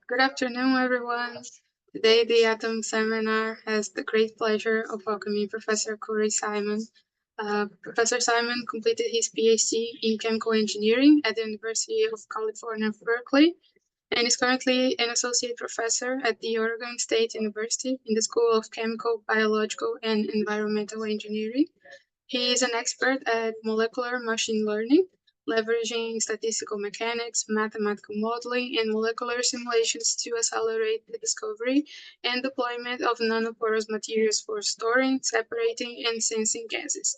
Good afternoon, everyone. Today, the Atom Seminar has the great pleasure of welcoming Professor Cory Simon. Professor Simon completed his PhD in chemical engineering at the University of California, Berkeley, and is currently an associate professor at the Oregon State University in the School of Chemical, Biological, and Environmental Engineering. He is an expert at molecular machine learning, leveraging statistical mechanics, mathematical modeling, and molecular simulations to accelerate the discovery and deployment of nanoporous materials for storing, separating, and sensing gases.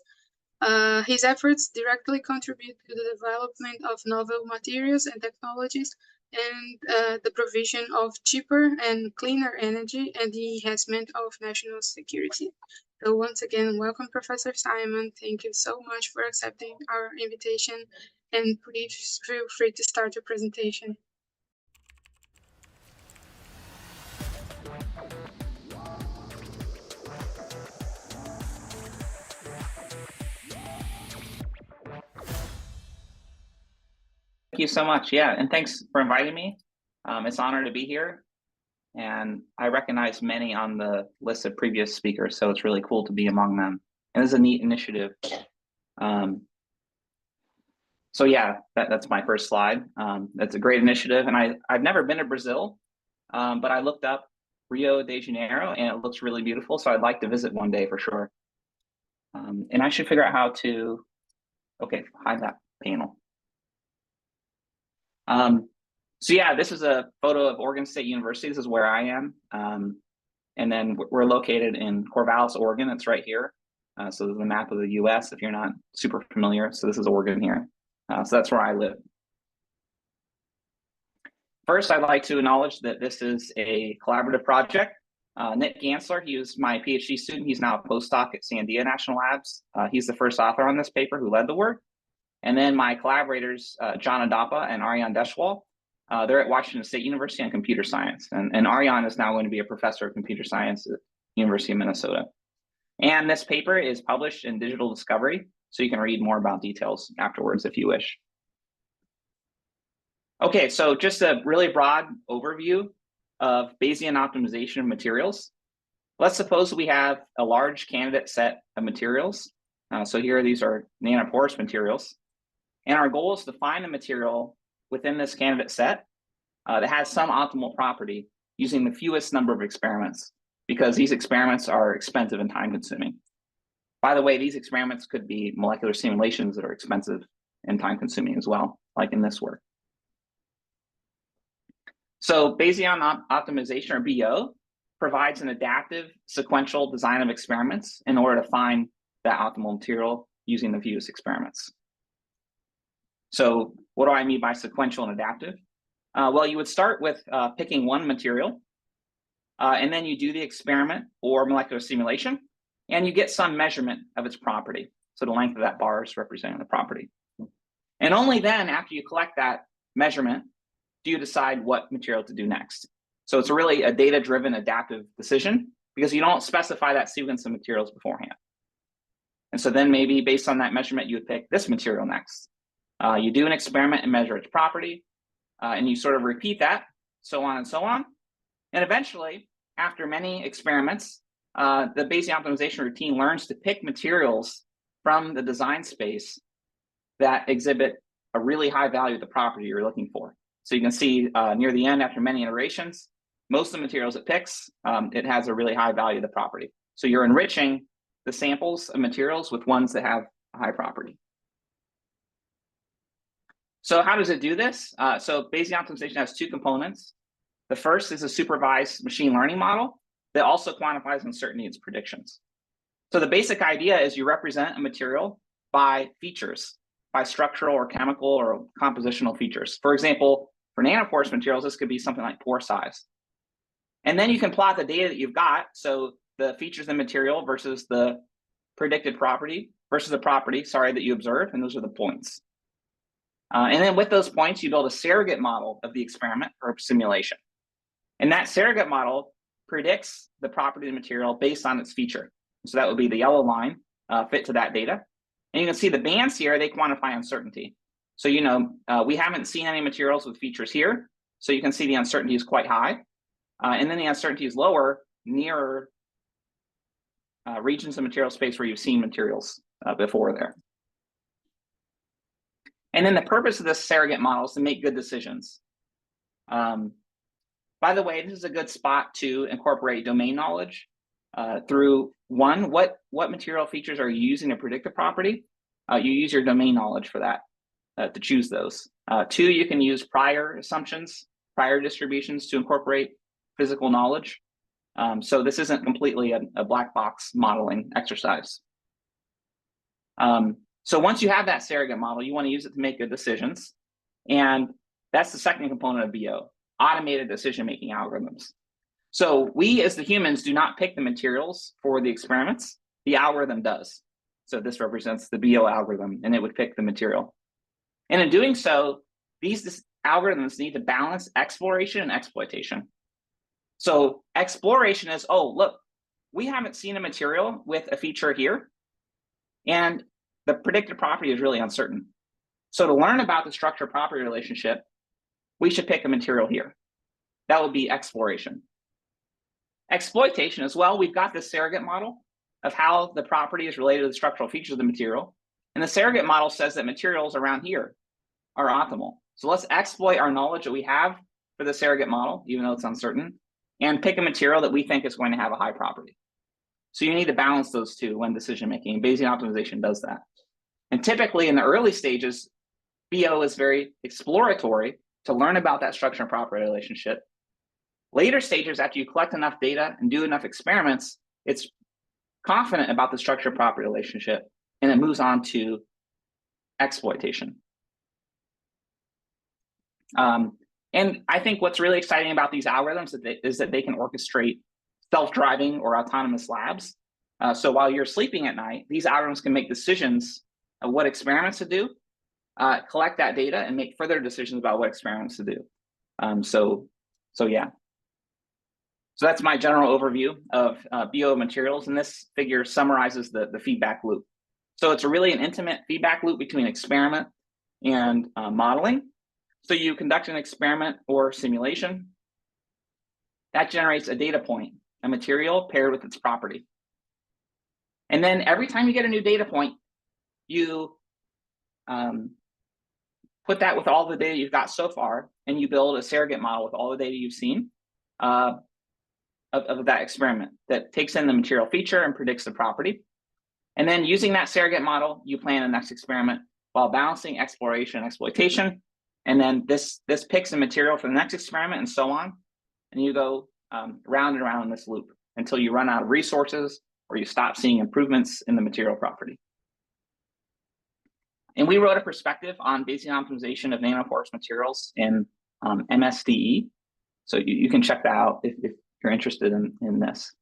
His efforts directly contribute to the development of novel materials and technologies and the provision of cheaper and cleaner energy and the enhancement of national security. So once again, welcome, Professor Simon. Thank you so much for accepting our invitation, and please feel free to start your presentation. Thank you so much. Yeah, and thanks for inviting me. It's an honor to be here. And I recognize many on the list of previous speakers, so it's really cool to be among them. And this is a neat initiative. So yeah, that's my first slide. That's a great initiative. And I've never been to Brazil, but I looked up Rio de Janeiro and it looks really beautiful. So I'd like to visit one day for sure. And I should figure out how to, okay, hide that panel. So yeah, this is a photo of Oregon State University. This is where I am. And then we're located in Corvallis, Oregon. It's right here. So this is the map of the US if you're not super familiar. So this is Oregon here. So that's where I live. First, I'd like to acknowledge that this is a collaborative project. Nick Gansler, he was my PhD student. He's now a postdoc at Sandia National Labs. He's the first author on this paper who led the work. And then my collaborators, John Adapa and Aryan Deshwal, they're at Washington State University on computer science. And Aryan is now going to be a professor of computer science at University of Minnesota. And this paper is published in Digital Discovery, so you can read more about details afterwards if you wish. Okay, so just a really broad overview of Bayesian optimization of materials. Let's suppose we have a large candidate set of materials. So here, these are nanoporous materials. And our goal is to find a material within this candidate set that has some optimal property using the fewest number of experiments, because these experiments are expensive and time consuming. By the way, these experiments could be molecular simulations that are expensive and time consuming as well, like in this work. So Bayesian optimization, or BO, provides an adaptive sequential design of experiments in order to find that optimal material using the fewest experiments. So what do I mean by sequential and adaptive? Well, you would start with picking one material, and then you do the experiment or molecular simulation, and you get some measurement of its property. So the length of that bar is representing the property. And only then, after you collect that measurement, do you decide what material to do next. So it's really a data-driven adaptive decision, because you don't specify that sequence of materials beforehand. And so then maybe based on that measurement, you would pick this material next. You do an experiment and measure its property, and you sort of repeat that, so on and so on. And eventually, after many experiments, the Bayesian optimization routine learns to pick materials from the design space that exhibit a really high value of the property you're looking for. So you can see near the end, after many iterations, most of the materials it picks, it has a really high value of the property. So you're enriching the samples of materials with ones that have a high property. So how does it do this? So Bayesian optimization has two components. The first is a supervised machine learning model that also quantifies uncertainty in its predictions. So the basic idea is you represent a material by features, by structural or chemical or compositional features. For example, for nanoporous materials, this could be something like pore size. And then you can plot the data that you've got. So the features of the material versus the predicted property versus the property, that you observe, and those are the points. And then with those points, you build a surrogate model of the experiment or simulation. And that surrogate model predicts the property of the material based on its feature. So that would be the yellow line fit to that data. And you can see the bands here, they quantify uncertainty. So, we haven't seen any materials with features here. So you can see the uncertainty is quite high. And then the uncertainty is lower near regions of material space where you've seen materials before there. And then the purpose of this surrogate model is to make good decisions. By the way, this is a good spot to incorporate domain knowledge through one, what material features are you using to predict a property? You use your domain knowledge for that to choose those. Two, you can use prior assumptions, prior distributions to incorporate physical knowledge. So this isn't completely a black box modeling exercise. So once you have that surrogate model, you want to use it to make good decisions. And that's the second component of BO, automated decision-making algorithms. So we as the humans do not pick the materials for the experiments, the algorithm does. So this represents the BO algorithm, and it would pick the material. And in doing so, these algorithms need to balance exploration and exploitation. So exploration is, oh, look, we haven't seen a material with a feature here, and the predicted property is really uncertain. So to learn about the structure-property relationship, we should pick a material here. That would be exploration. Exploitation as well, we've got this surrogate model of how the property is related to the structural features of the material. And the surrogate model says that materials around here are optimal. So let's exploit our knowledge that we have for the surrogate model, even though it's uncertain, and pick a material that we think is going to have a high property. So you need to balance those two when decision making. Bayesian optimization does that. And typically in the early stages, BO is very exploratory to learn about that structure and property relationship. Later stages, after you collect enough data and do enough experiments, it's confident about the structure property relationship, and it moves on to exploitation. And I think what's really exciting about these algorithms is that they can orchestrate self-driving or autonomous labs. So while you're sleeping at night, these algorithms can make decisions of what experiments to do, collect that data, and make further decisions about what experiments to do. So yeah. So that's my general overview of BO materials, and this figure summarizes the feedback loop. So it's really an intimate feedback loop between experiment and modeling. So you conduct an experiment or simulation. That generates a data point, a material paired with its property. And then every time you get a new data point, you put that with all the data you've got so far, and you build a surrogate model with all the data you've seen of that experiment that takes in the material feature and predicts the property. And then using that surrogate model, you plan the next experiment while balancing exploration and exploitation. And then this picks a material for the next experiment and so on. And you go round and round in this loop until you run out of resources or you stop seeing improvements in the material property. And we wrote a perspective on Bayesian optimization of nanoporous materials in MSDE. So you can check that out if you're interested in this.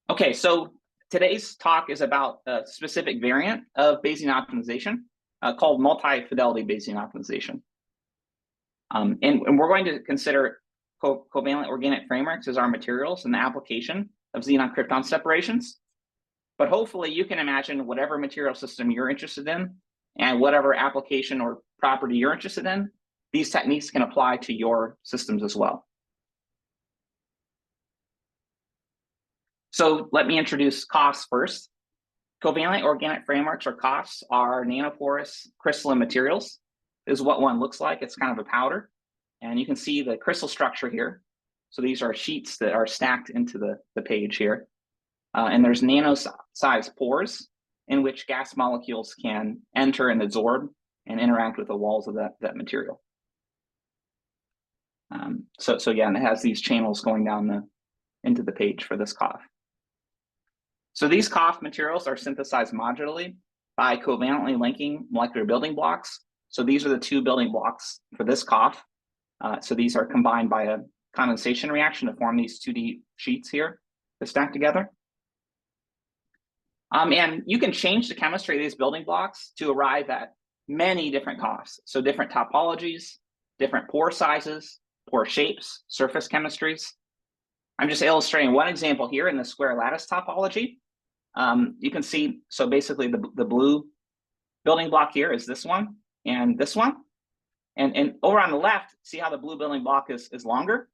Okay, so today's talk is about a specific variant of Bayesian optimization called multi-fidelity Bayesian optimization. And we're going to consider covalent organic frameworks as our materials and the application of xenon-krypton separations. But hopefully you can imagine whatever material system you're interested in and whatever application or property you're interested in, these techniques can apply to your systems as well. So let me introduce COFs first. Covalent organic frameworks, or COFs, are nanoporous crystalline materials. This is what one looks like. It's kind of a powder. And you can see the crystal structure here. So these are sheets that are stacked into the page here. And there's nano-sized pores in which gas molecules can enter and absorb and interact with the walls of that material. So yeah, and it has these channels going down into the page for this COF. So these COF materials are synthesized modularly by covalently linking molecular building blocks. So these are the two building blocks for this COF. So these are combined by a condensation reaction to form these 2D sheets here that stack together. And you can change the chemistry of these building blocks to arrive at many different COFs. So different topologies, different pore sizes, pore shapes, surface chemistries. I'm just illustrating one example here in the square lattice topology. You can see, so basically the blue building block here is this one and this one. And over on the left, see how the blue building block is longer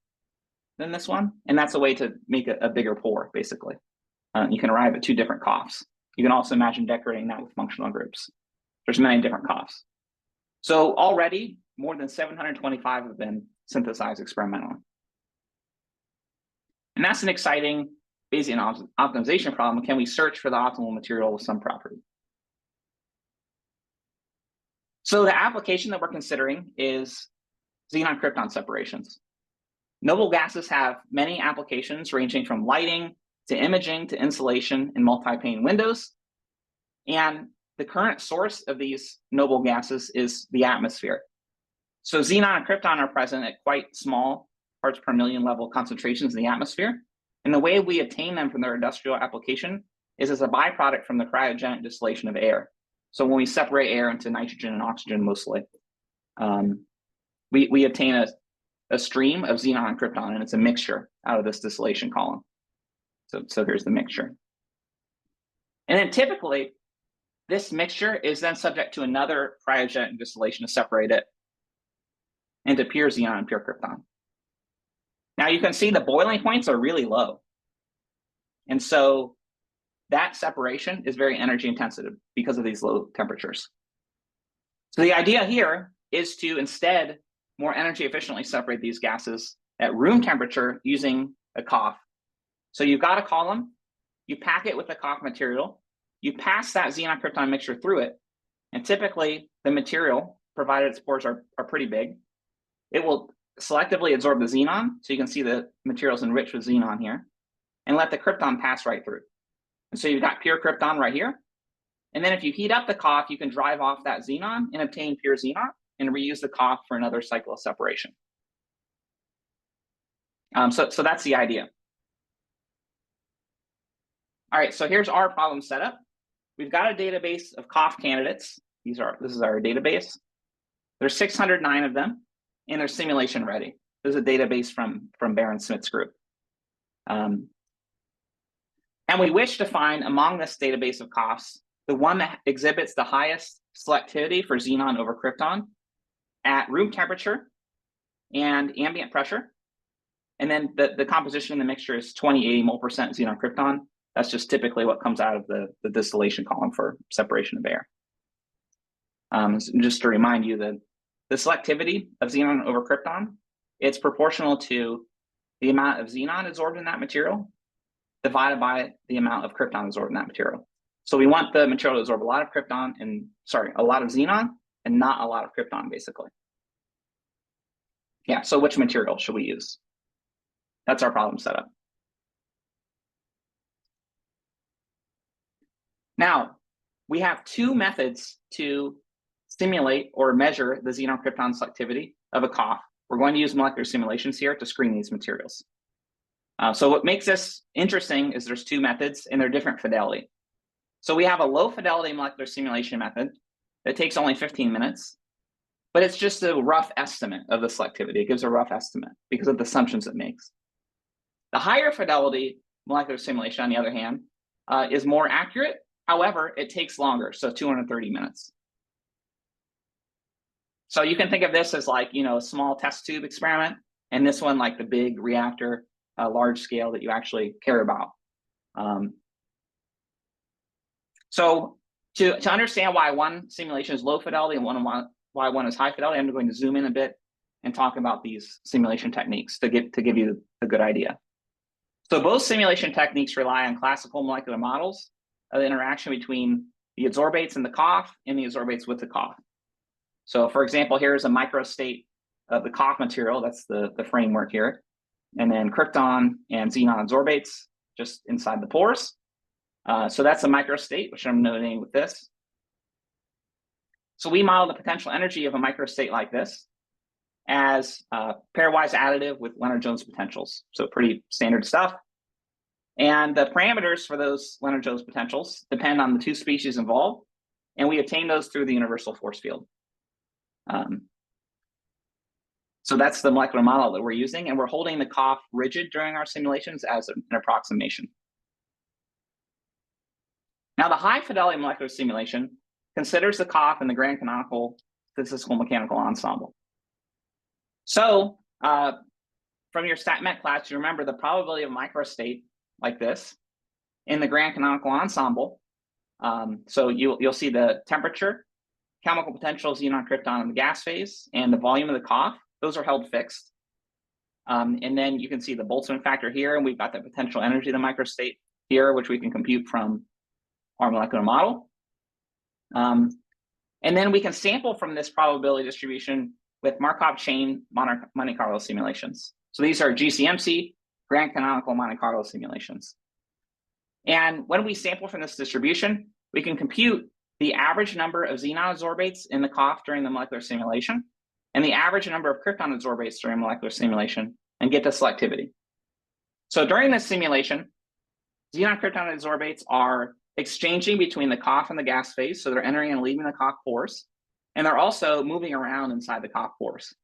than this one? And that's a way to make a bigger pore, basically. You can arrive at two different coughs. You can also imagine decorating that with functional groups. There's many different coughs. So already, more than 725 have been synthesized experimentally. And that's an exciting Bayesian optimization problem. Can we search for the optimal material with some property? So the application that we're considering is xenon-krypton separations. Noble gases have many applications ranging from lighting to imaging to insulation in multi-pane windows. And the current source of these noble gases is the atmosphere. So xenon and krypton are present at quite small parts per million level concentrations in the atmosphere. And the way we obtain them from their industrial application is as a byproduct from the cryogenic distillation of air. So when we separate air into nitrogen and oxygen mostly, we obtain a stream of xenon and krypton, and it's a mixture out of this distillation column. So here's the mixture. And then typically, this mixture is then subject to another cryogenic distillation to separate it into pure xenon and pure krypton. Now you can see the boiling points are really low. And so that separation is very energy intensive because of these low temperatures. So the idea here is to instead more energy efficiently separate these gases at room temperature using a COF. So you've got a column, you pack it with a COF material, you pass that xenon-krypton mixture through it, and typically the material, provided its pores are pretty big, it will selectively absorb the xenon, so you can see the material's enriched with xenon here, and let the krypton pass right through. And so you've got pure krypton right here. And then if you heat up the COF, you can drive off that xenon and obtain pure xenon and reuse the COF for another cycle of separation. So that's the idea. All right, so here's our problem setup. We've got a database of COF candidates. This is our database. There's 609 of them, and they're simulation ready. This is a database from Baron Smith's group. And we wish to find among this database of COFs the one that exhibits the highest selectivity for xenon over krypton at room temperature and ambient pressure. And then the composition in the mixture is 20-80 mole percent xenon krypton. That's just typically what comes out of the distillation column for separation of air. Just to remind you that the selectivity of xenon over krypton, it's proportional to the amount of xenon absorbed in that material divided by the amount of krypton absorbed in that material. So we want the material to absorb a lot of krypton and, a lot of xenon and not a lot of krypton, basically. Yeah, so which material should we use? That's our problem setup. Now, we have two methods to simulate or measure the xenon-krypton selectivity of a COF. We're going to use molecular simulations here to screen these materials. So what makes this interesting is there's two methods and they're different fidelity. So we have a low fidelity molecular simulation method that takes only 15 minutes, but it's just a rough estimate of the selectivity. It gives a rough estimate because of the assumptions it makes. The higher fidelity molecular simulation, on the other hand, is more accurate. However, it takes longer, so 230 minutes. So you can think of this as like, a small test tube experiment, and this one like the big reactor, large scale that you actually care about. So to understand why one simulation is low fidelity and why one is high fidelity, I'm going to zoom in a bit and talk about these simulation techniques to give you a good idea. So both simulation techniques rely on classical molecular models of the interaction between the adsorbates and the COF and the adsorbates with the COF. So for example, here's a microstate of the COF material, that's the framework here, and then krypton and xenon adsorbates just inside the pores. So that's a microstate, which I'm noting with this. So we model the potential energy of a microstate like this as pairwise additive with Lennard-Jones potentials. So pretty standard stuff. And the parameters for those Lennard-Jones potentials depend on the two species involved, and we obtain those through the universal force field. So that's the molecular model that we're using, and we're holding the COF rigid during our simulations as an approximation. Now, the high fidelity molecular simulation considers the COF in the grand canonical statistical mechanical ensemble. So from your StatMet class, you remember the probability of microstate like this in the grand canonical ensemble. So you'll see the temperature, chemical potential, xenon, krypton in the gas phase, and the volume of the COF. Those are held fixed. And then you can see the Boltzmann factor here, and we've got the potential energy of the microstate here, which we can compute from our molecular model. And then we can sample from this probability distribution with Markov chain Monte Carlo simulations. So these are GCMC, grand canonical Monte Carlo simulations. And when we sample from this distribution, we can compute the average number of xenon adsorbates in the COF during the molecular simulation and the average number of krypton adsorbates during molecular simulation and get the selectivity. So during this simulation, xenon krypton adsorbates are exchanging between the COF and the gas phase. So they're entering and leaving the COF pores, and they're also moving around inside the COF pores.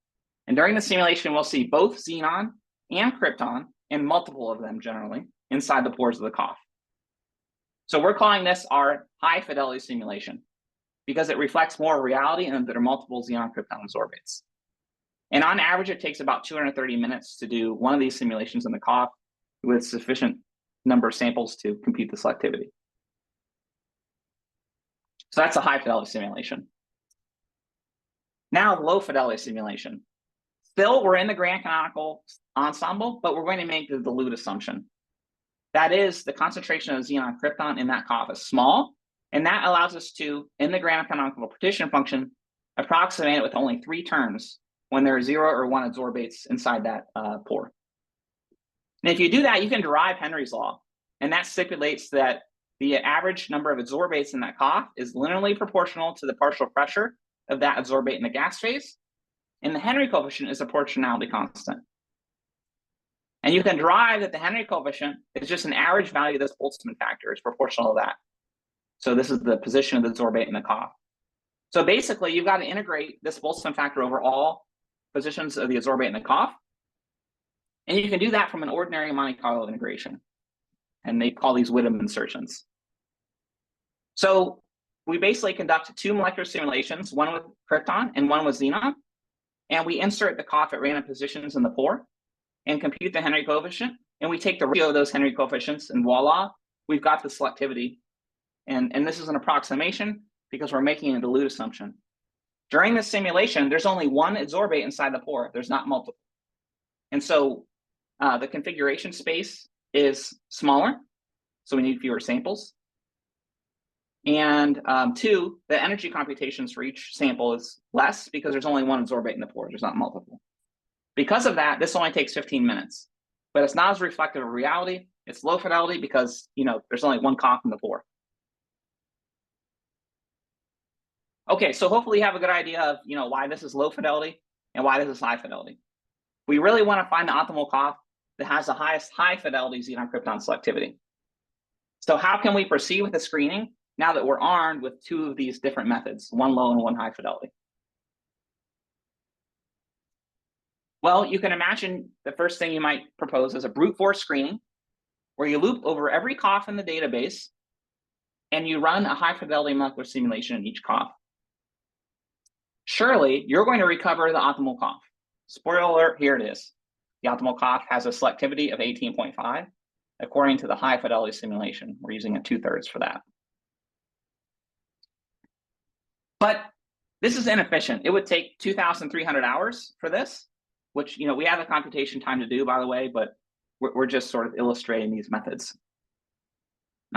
And during the simulation, we'll see both xenon and krypton, and multiple of them generally, inside the pores of the COF. So we're calling this our high fidelity simulation because it reflects more reality and there are multiple xenon krypton adsorbates. And on average, it takes about 230 minutes to do one of these simulations in the COF with sufficient number of samples to compute the selectivity. So that's a high fidelity simulation. Now, low fidelity simulation. Still, we're in the grand canonical ensemble, but we're going to make the dilute assumption. That is, the concentration of xenon krypton in that COF is small, and that allows us to, in the grand canonical partition function, approximate it with only 3 terms when there are 0 or 1 adsorbates inside that pore. And if you do that, you can derive Henry's law, and that stipulates that the average number of adsorbates in that COF is linearly proportional to the partial pressure of that adsorbate in the gas phase, and the Henry coefficient is a proportionality constant. And you can derive that the Henry coefficient is just an average value of this Boltzmann factor. It's proportional to that. So this is the position of the adsorbate in the COF. So basically, you've got to integrate this Boltzmann factor over all positions of the adsorbate in the COF. And you can do that from an ordinary Monte Carlo integration. And they call these Whittam insertions. So we basically conduct 2 molecular simulations, one with krypton and one with xenon. And we insert the COF at random positions in the pore and compute the Henry coefficient. And we take the ratio of those Henry coefficients, and voila, we've got the selectivity. And this is an approximation because we're making a dilute assumption. During this simulation, there's only 1 adsorbate inside the pore. There's not multiple. And so the configuration space is smaller, so we need fewer samples. And 2, the energy computations for each sample is less because there's only 1 adsorbate in the pore. There's not multiple. Because of that, this only takes 15 minutes, but it's not as reflective of reality. It's low fidelity because there's only 1 COF in the pore. Okay, so hopefully you have a good idea of why this is low fidelity and why this is high fidelity. We really want to find the optimal COF that has the highest high fidelity xenon krypton selectivity. So how can we proceed with the screening now that we're armed with 2 of these different methods, 1 low and 1 high fidelity? Well, you can imagine the first thing you might propose is a brute force screening where you loop over every COF in the database and you run a high fidelity molecular simulation in each COF. Surely you're going to recover the optimal COF. Spoiler alert, here it is. The optimal COF has a selectivity of 18.5 according to the high fidelity simulation. We're using a 2/3 for that. But this is inefficient. It would take 2,300 hours for this, which we have the computation time to do, by the way, but we're just sort of illustrating these methods.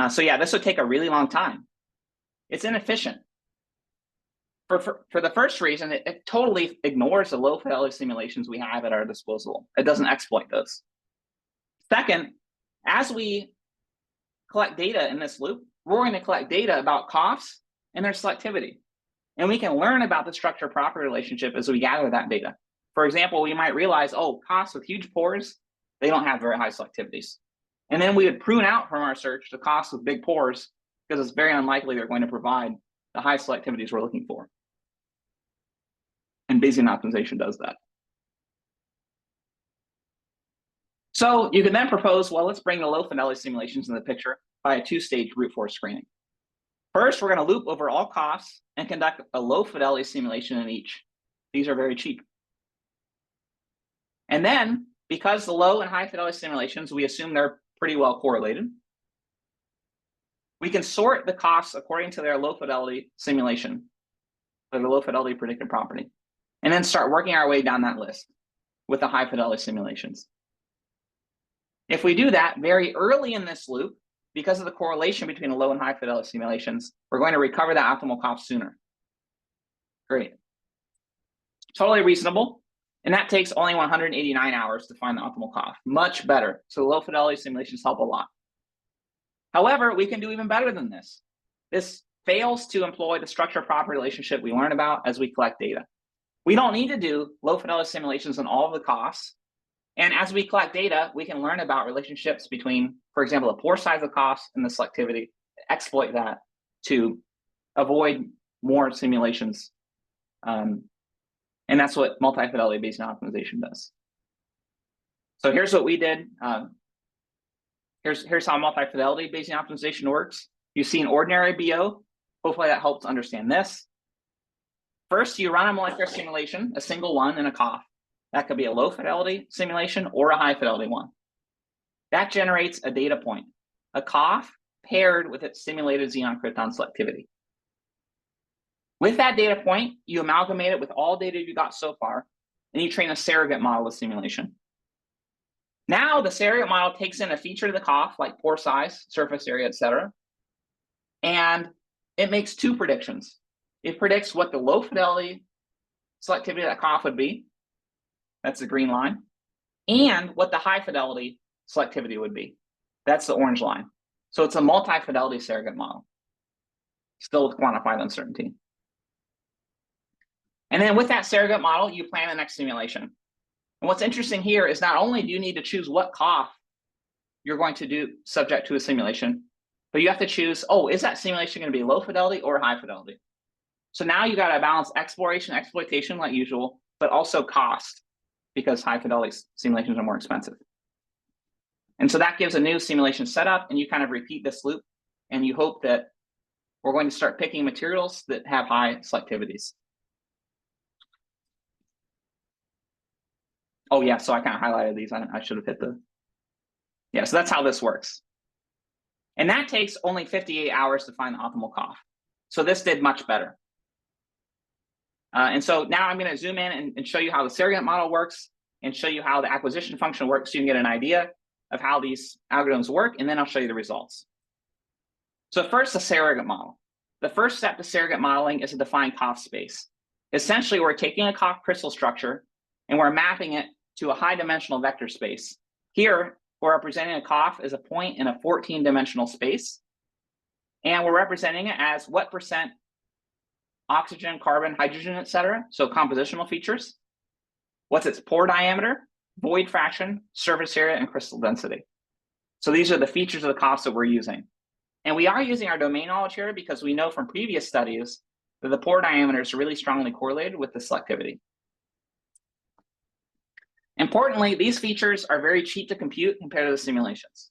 So yeah, this would take a really long time. It's inefficient. For the first reason, it totally ignores the low fidelity simulations we have at our disposal. It doesn't exploit those. Second, as we collect data in this loop, we're going to collect data about COFs and their selectivity. And we can learn about the structure-property relationship as we gather that data. For example, we might realize, COFs with huge pores, they don't have very high selectivities. And then we would prune out from our search the COFs with big pores because it's very unlikely they're going to provide the high selectivities we're looking for. And Bayesian optimization does that. So you can then propose, well, let's bring the low fidelity simulations in the picture by a 2-stage brute force screening. First, we're going to loop over all COFs and conduct a low fidelity simulation in each. These are very cheap. And then, because the low and high fidelity simulations, we assume they're pretty well correlated, we can sort the coughs according to their low fidelity simulation, or the low fidelity predictive property, and then start working our way down that list with the high fidelity simulations. If we do that very early in this loop, because of the correlation between the low and high fidelity simulations, we're going to recover that optimal cough sooner. Great. Totally reasonable. And that takes only 189 hours to find the optimal cough. Much better. So low fidelity simulations help a lot. However, we can do even better than this. This fails to employ the structure-property relationship we learn about as we collect data. We don't need to do low fidelity simulations on all of the coughs. And as we collect data, we can learn about relationships between, for example, the pore size of coughs and the selectivity, exploit that to avoid more simulations. And that's what multi-fidelity Bayesian optimization does. So here's what we did. Here's how multi-fidelity Bayesian optimization works. You see an ordinary BO. Hopefully that helps understand this. First, you run a molecular simulation, a single one in a cough. That could be a low fidelity simulation or a high fidelity one. That generates a data point, a cough paired with its simulated xenon-krypton selectivity. With that data point, you amalgamate it with all data you got so far, and you train a surrogate model of simulation. Now the surrogate model takes in a feature of the cough, like pore size, surface area, etc., and it makes two predictions. It predicts what the low fidelity selectivity of that cough would be. That's the green line. And what the high fidelity selectivity would be. That's the orange line. So it's a multi-fidelity surrogate model, still with quantified uncertainty. And then with that surrogate model, you plan the next simulation. And what's interesting here is not only do you need to choose what cough you're going to do subject to a simulation, but you have to choose, oh, is that simulation going to be low fidelity or high fidelity? So now you got to balance exploration, exploitation like usual, but also cost, because high fidelity simulations are more expensive. And so that gives a new simulation setup, and you kind of repeat this loop, and you hope that we're going to start picking materials that have high selectivities. Oh yeah, so I kind of highlighted these. I should have hit the, yeah, so that's how this works. And that takes only 58 hours to find the optimal cough. So this did much better. And so now I'm going to zoom in and show you how the surrogate model works and show you how the acquisition function works so you can get an idea of how these algorithms work, and then I'll show you the results. So first, the surrogate model. The first step to surrogate modeling is to define cough space. Essentially, we're taking a cough crystal structure and we're mapping it to a high dimensional vector space. Here, we're representing a cough as a point in a 14-dimensional space. And we're representing it as what percent oxygen, carbon, hydrogen, etc. So compositional features. What's its pore diameter, void fraction, surface area, and crystal density. So these are the features of the coughs that we're using. And we are using our domain knowledge here because we know from previous studies that the pore diameters are really strongly correlated with the selectivity. Importantly, these features are very cheap to compute compared to the simulations.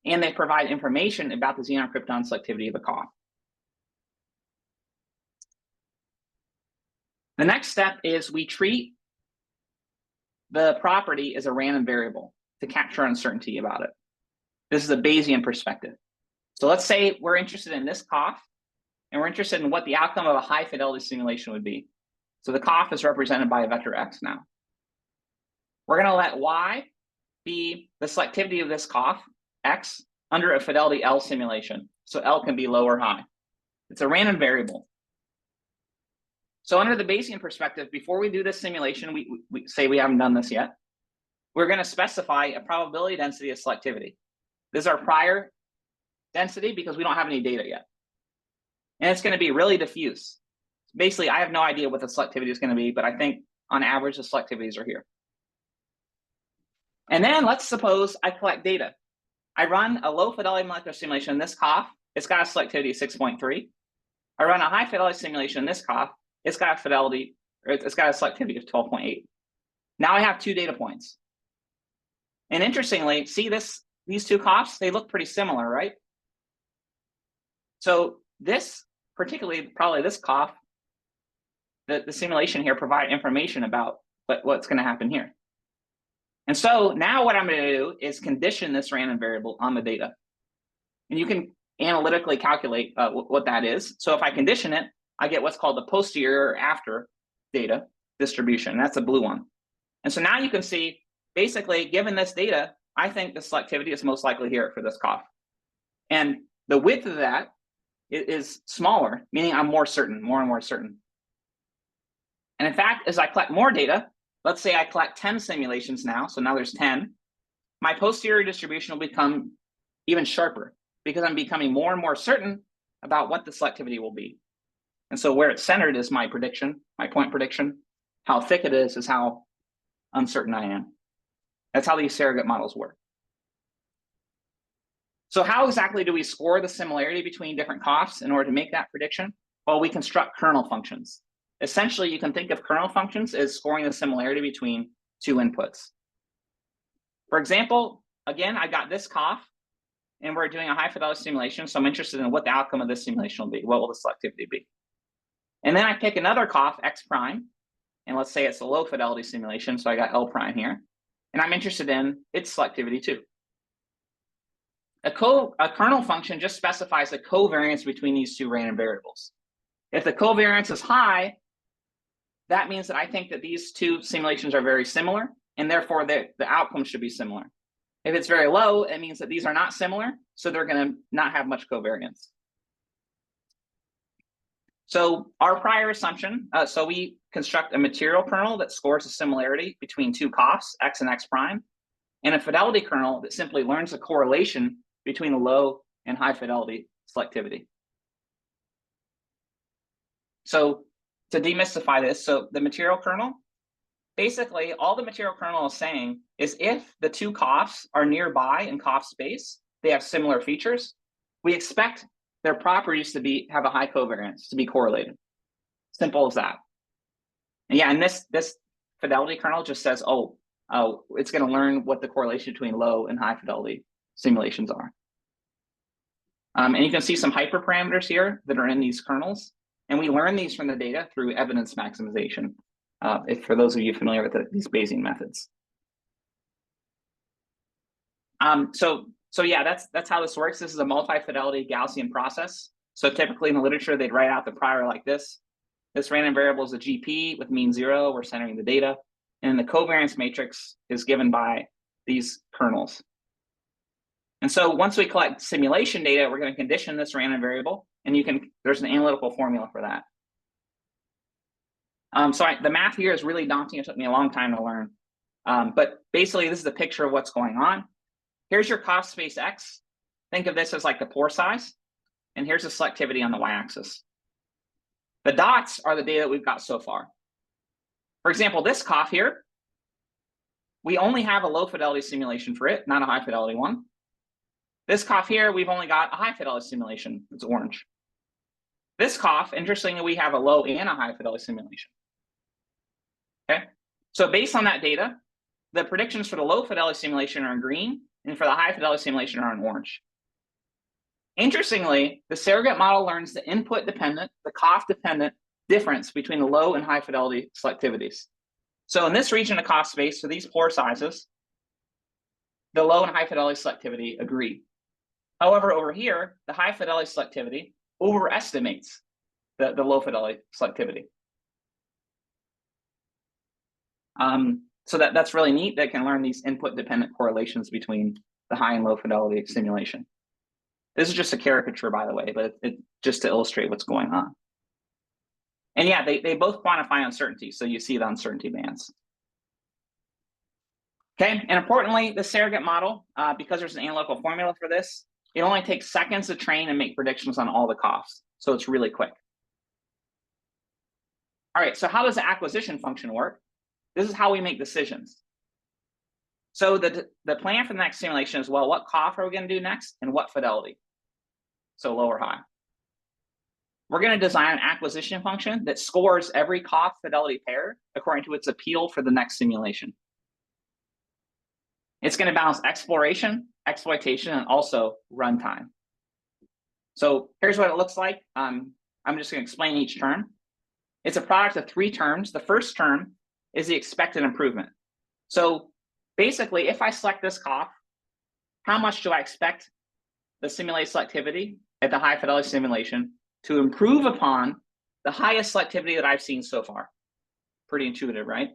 And they provide information about the xenon-krypton selectivity of the cough. The next step is we treat the property as a random variable to capture uncertainty about it. This is a Bayesian perspective. So let's say we're interested in this cough, and we're interested in what the outcome of a high fidelity simulation would be. So the cough is represented by a vector x now. We're going to let y be the selectivity of this cough, x, under a fidelity L simulation. So L can be low or high. It's a random variable. So under the Bayesian perspective, before we do this simulation, we say we haven't done this yet, we're going to specify a probability density of selectivity. This is our prior density because we don't have any data yet. And it's going to be really diffuse. Basically, I have no idea what the selectivity is going to be, but I think on average, the selectivities are here. And then let's suppose I collect data. I run a low fidelity molecular simulation in this cough. It's got a selectivity of 6.3. I run a high fidelity simulation in this cough. It's got a fidelity, or it's got a selectivity of 12.8. Now I have two data points. And interestingly, see these two coughs, they look pretty similar, right? So this, particularly probably this cough, the simulation here provide information about what's going to happen here. And so now what I'm going to do is condition this random variable on the data. And you can analytically calculate what that is. So if I condition it, I get what's called the posterior or after data distribution. That's the blue one. And so now you can see, basically, given this data, I think the selectivity is most likely here for this cough. And the width of that is smaller, meaning I'm more certain, more and more certain. And in fact, as I collect more data, let's say I collect 10 simulations now, so now there's 10, my posterior distribution will become even sharper because I'm becoming more and more certain about what the selectivity will be. And so where it's centered is my prediction, my point prediction. How thick it is how uncertain I am. That's how these surrogate models work. So how exactly do we score the similarity between different coughs in order to make that prediction? Well, we construct kernel functions. Essentially, you can think of kernel functions as scoring the similarity between two inputs. For example, again, I got this cough, and we're doing a high fidelity simulation, so I'm interested in what the outcome of this simulation will be. What will the selectivity be? And then I pick another cough, X prime, and let's say it's a low fidelity simulation, so I got L prime here, and I'm interested in its selectivity too. A kernel function just specifies the covariance between these two random variables. If the covariance is high, that means that I think that these two simulations are very similar, and therefore the outcome should be similar. If it's very low, it means that these are not similar, so they're going to not have much covariance. So our prior assumption, so we construct a material kernel that scores a similarity between two coughs, X and X prime, and a fidelity kernel that simply learns the correlation between the low and high fidelity selectivity. So to demystify this, so the material kernel, basically all the material kernel is saying is if the two coughs are nearby in cough space, they have similar features, we expect their properties to have a high covariance, to be correlated. Simple as that. And yeah, and this fidelity kernel just says, it's going to learn what the correlation between low and high fidelity simulations are. And you can see some hyperparameters here that are in these kernels. And we learn these from the data through evidence maximization, for those of you familiar with these Bayesian methods. So yeah, that's how this works. This is a multi-fidelity Gaussian process. So typically in the literature, they'd write out the prior like this. This random variable is a GP with mean 0. We're centering the data. And the covariance matrix is given by these kernels. And so once we collect simulation data, we're going to condition this random variable. And there's an analytical formula for that. The math here is really daunting. It took me a long time to learn. But basically, this is a picture of what's going on. Here's your cough space X. Think of this as like the pore size. And here's the selectivity on the y-axis. The dots are the data that we've got so far. For example, this cough here, we only have a low fidelity simulation for it, not a high fidelity one. This cough here, we've only got a high fidelity simulation. It's orange. This cough, interestingly, we have a low and a high fidelity simulation. Okay, so based on that data, the predictions for the low fidelity simulation are in green, and for the high fidelity simulation are in orange. Interestingly, the surrogate model learns the input dependent, the cough dependent difference between the low and high fidelity selectivities. So in this region of cough space, for these pore sizes, the low and high fidelity selectivity agree. However, over here, the high fidelity selectivity overestimates the low fidelity selectivity. So that's really neat. They can learn these input dependent correlations between the high and low fidelity simulation. This is just a caricature, by the way, but it just to illustrate what's going on. And yeah, they both quantify uncertainty. So you see the uncertainty bands. Okay, and importantly, the surrogate model, because there's an analytical formula for this, it only takes seconds to train and make predictions on all the coughs. So it's really quick. All right, so how does the acquisition function work? This is how we make decisions. So the plan for the next simulation is, well, what cough are we going to do next and what fidelity? So low or high. We're going to design an acquisition function that scores every cough fidelity pair according to its appeal for the next simulation. It's going to balance exploration, exploitation, and also runtime. So here's what it looks like. I'm just going to explain each term. It's a product of 3 terms. The first term is the expected improvement. So basically, if I select this cough, how much do I expect the simulated selectivity at the high fidelity simulation to improve upon the highest selectivity that I've seen so far? Pretty intuitive, right?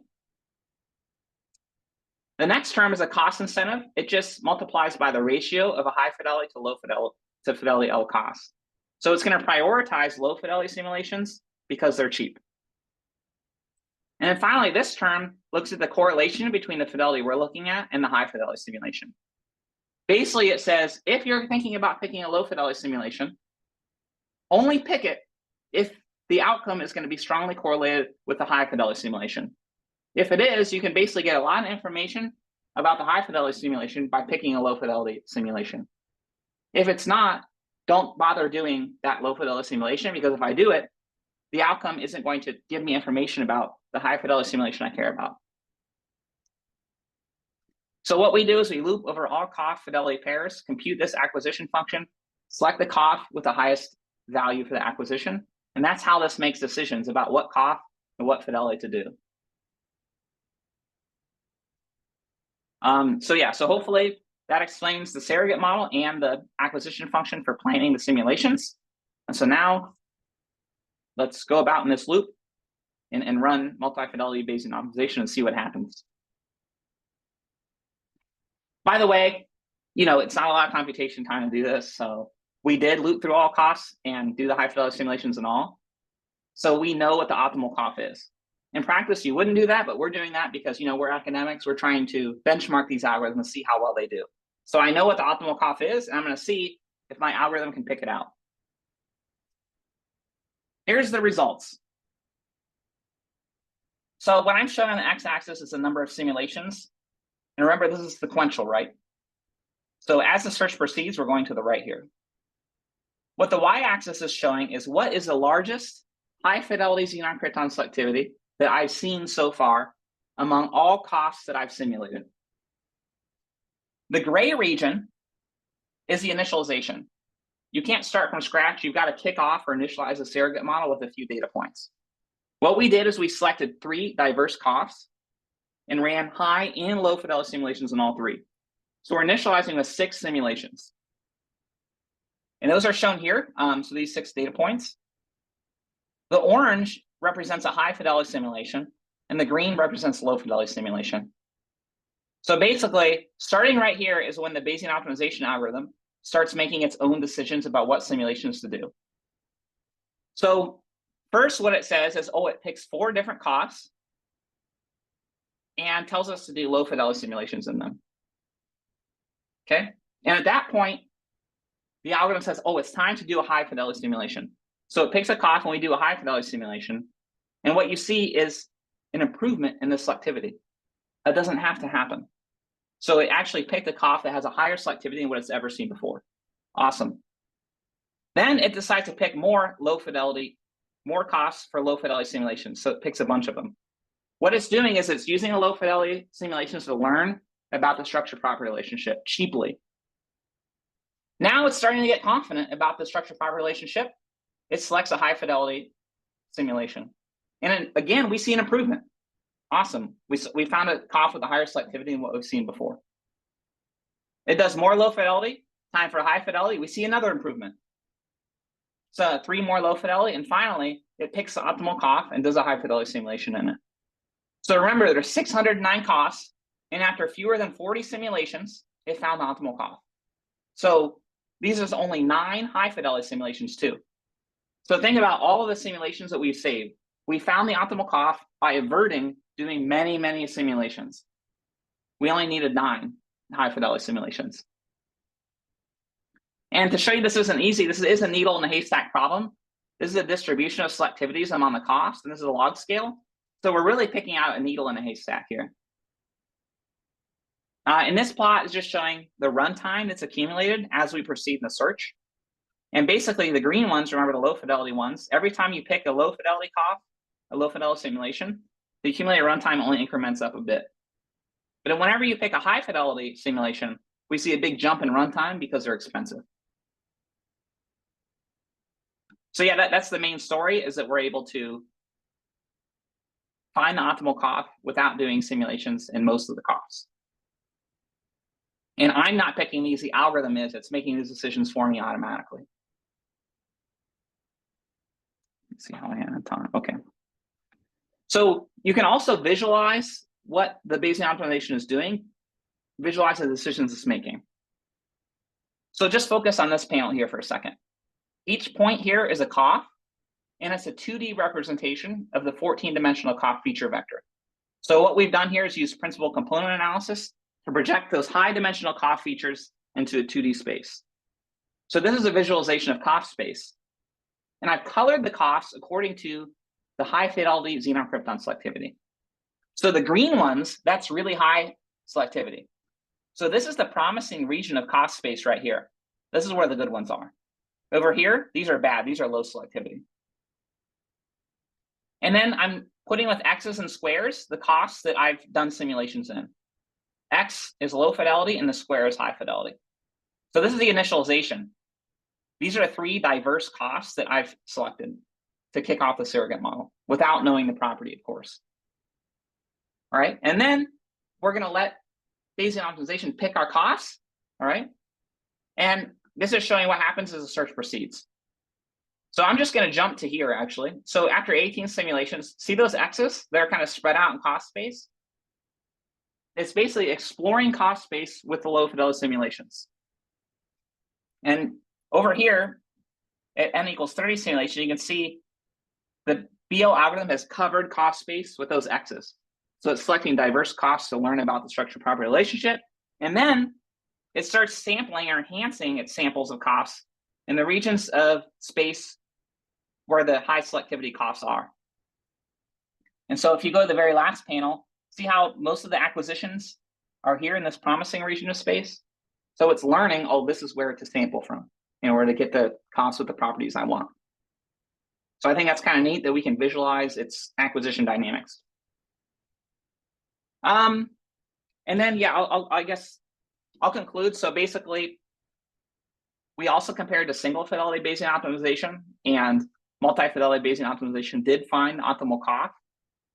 The next term is a cost incentive. It just multiplies by the ratio of a high fidelity to low fidelity to fidelity L cost. So it's going to prioritize low fidelity simulations because they're cheap. And then finally, this term looks at the correlation between the fidelity we're looking at and the high fidelity simulation. Basically, it says if you're thinking about picking a low fidelity simulation, only pick it if the outcome is going to be strongly correlated with the high fidelity simulation. If it is, you can basically get a lot of information about the high fidelity simulation by picking a low fidelity simulation. If it's not, don't bother doing that low fidelity simulation, because if I do it, the outcome isn't going to give me information about the high fidelity simulation I care about. So what we do is we loop over all cough fidelity pairs, compute this acquisition function, select the cough with the highest value for the acquisition, and that's how this makes decisions about what cough and what fidelity to do. So hopefully that explains the surrogate model and the acquisition function for planning the simulations. And so now let's go about in this loop and run multi-fidelity Bayesian optimization and see what happens. By the way, it's not a lot of computation time to do this. So we did loop through all costs and do the high fidelity simulations and all. So we know what the optimal cough is. In practice, you wouldn't do that, but we're doing that because, we're academics. We're trying to benchmark these algorithms and see how well they do. So I know what the optimal cough is, and I'm going to see if my algorithm can pick it out. Here's the results. So what I'm showing on the x-axis is the number of simulations. And remember, this is sequential, right? So as the search proceeds, we're going to the right here. What the y-axis is showing is what is the largest high-fidelity xenon crypton selectivity that I've seen so far among all coughs that I've simulated. The gray region is the initialization. You can't start from scratch. You've got to kick off or initialize a surrogate model with a few data points. What we did is we selected 3 diverse coughs and ran high and low fidelity simulations in all 3. So we're initializing with 6 simulations. And those are shown here. So these 6 data points. The orange represents a high fidelity simulation, and the green represents low fidelity simulation. So basically, starting right here is when the Bayesian optimization algorithm starts making its own decisions about what simulations to do. So first, what it says is, it picks 4 different coughs and tells us to do low fidelity simulations in them. Okay, and at that point, the algorithm says, it's time to do a high fidelity simulation. So it picks a cough and we do a high fidelity simulation. And what you see is an improvement in the selectivity. That doesn't have to happen. So it actually picked a cough that has a higher selectivity than what it's ever seen before. Awesome. Then it decides to pick more coughs for low fidelity simulations. So it picks a bunch of them. What it's doing is it's using a low fidelity simulations to learn about the structure-property relationship cheaply. Now it's starting to get confident about the structure-property relationship. It selects a high fidelity simulation. And then, again, we see an improvement. Awesome. We found a cough with a higher selectivity than what we've seen before. It does more low fidelity. Time for high fidelity. We see another improvement. So 3 more low fidelity. And finally, it picks the optimal cough and does a high fidelity simulation in it. So remember, there's 609 coughs. And after fewer than 40 simulations, it found the optimal cough. So these are only 9 high fidelity simulations too. So think about all of the simulations that we've saved. We found the optimal cough by averting doing many, many simulations. We only needed 9 high fidelity simulations. And to show you this isn't easy, this is a needle in a haystack problem. This is a distribution of selectivities among the coughs, and this is a log scale. So we're really picking out a needle in a haystack here. And this plot is just showing the runtime that's accumulated as we proceed in the search. And basically the green ones, remember the low fidelity ones, every time you pick a low fidelity cough, a low fidelity simulation, the accumulated runtime only increments up a bit. But whenever you pick a high fidelity simulation, we see a big jump in runtime because they're expensive. So yeah, that's the main story, is that we're able to find the optimal cough without doing simulations in most of the coughs. And I'm not picking these, the algorithm is, it's making these decisions for me automatically. Let's see how I am on time. Okay. So you can also visualize what the Bayesian optimization is doing, visualize the decisions it's making. So just focus on this panel here for a second. Each point here is a cough, and it's a 2D representation of the 14-dimensional cough feature vector. So what we've done here is use principal component analysis to project those high-dimensional cough features into a 2D space. So this is a visualization of cough space. And I've colored the coughs according to the high-fidelity xenon krypton selectivity. So the green ones, that's really high selectivity. So this is the promising region of cough space right here. This is where the good ones are. Over here, these are bad. These are low selectivity. And then I'm putting with x's and squares the coughs that I've done simulations in. X is low fidelity and the square is high fidelity. So this is the initialization. These are 3 diverse coughs that I've selected to kick off the surrogate model without knowing the property, of course. All right, and then we're going to let Bayesian optimization pick our coughs. All right, and this is showing what happens as the search proceeds. So I'm just going to jump to here, actually. So after 18 simulations, see those X's? They're kind of spread out in cough space. It's basically exploring cough space with the low fidelity simulations. And over here, at n equals 30 simulation, you can see the BL algorithm has covered cough space with those X's. So it's selecting diverse coughs to learn about the structure-property relationship. And then it starts sampling or enhancing its samples of coughs in the regions of space where the high selectivity coughs are. And so if you go to the very last panel, see how most of the acquisitions are here in this promising region of space? So it's learning, oh, this is where to sample from in order to get the coughs with the properties I want. So I think that's kind of neat that we can visualize its acquisition dynamics. And then, yeah, I guess I'll conclude. So basically, we also compared to single fidelity Bayesian optimization, and multi-fidelity Bayesian optimization did find the optimal cough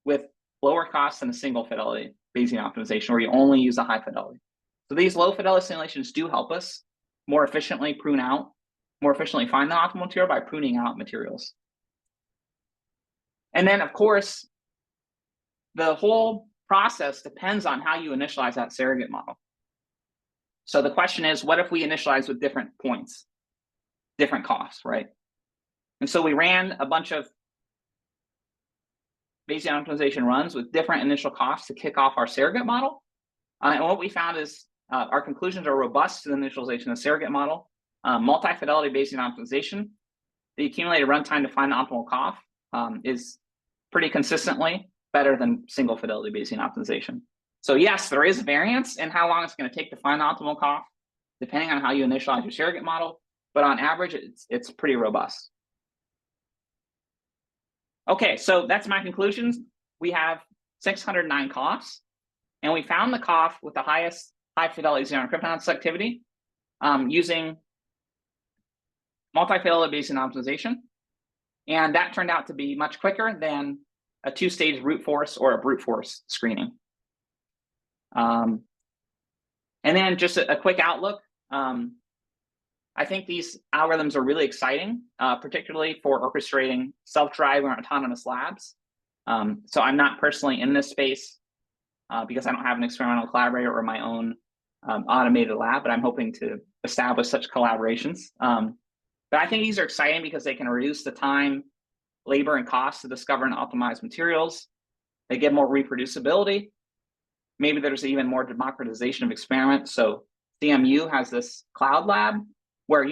with lower costs than a single fidelity Bayesian optimization, where you only use the high fidelity. So these low fidelity simulations do help us more efficiently find the optimal material by pruning out materials. And then, of course, the whole process depends on how you initialize that surrogate model. So the question is, what if we initialize with different points, different coughs, right? And so we ran a bunch of Bayesian optimization runs with different initial coughs to kick off our surrogate model. And what we found is our conclusions are robust to the initialization of the surrogate model. Multi-fidelity Bayesian optimization, the accumulated runtime to find the optimal cough is pretty consistently better than single fidelity Bayesian optimization. So yes, there is variance in how long it's going to take to find the optimal cough, depending on how you initialize your surrogate model. But on average, it's pretty robust. Okay, so that's my conclusions. We have 609 coughs, and we found the cough with the highest high fidelity xenon krypton selectivity using multi-fidelity Bayesian optimization. And that turned out to be much quicker than a 2-stage brute force or a brute force screening. And then just a quick outlook. I think these algorithms are really exciting, particularly for orchestrating self-driving or autonomous labs. So I'm not personally in this space because I don't have an experimental collaborator or my own automated lab, but I'm hoping to establish such collaborations. But I think these are exciting because they can reduce the time, labor, and cost to discover and optimize materials. They give more reproducibility. Maybe there's even more democratization of experiments. So CMU has this cloud lab where,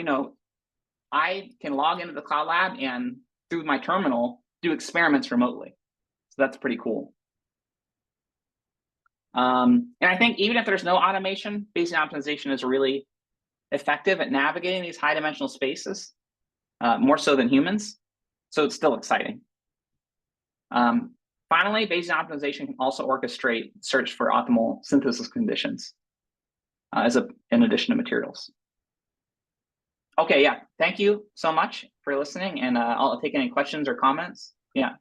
I can log into the cloud lab and through my terminal do experiments remotely. So that's pretty cool. And I think even if there's no automation, Bayesian optimization is really effective at navigating these high dimensional spaces, more so than humans. So it's still exciting. Finally, Bayesian optimization can also orchestrate search for optimal synthesis conditions in addition to materials. Okay, yeah, thank you so much for listening, and I'll take any questions or comments. Yeah.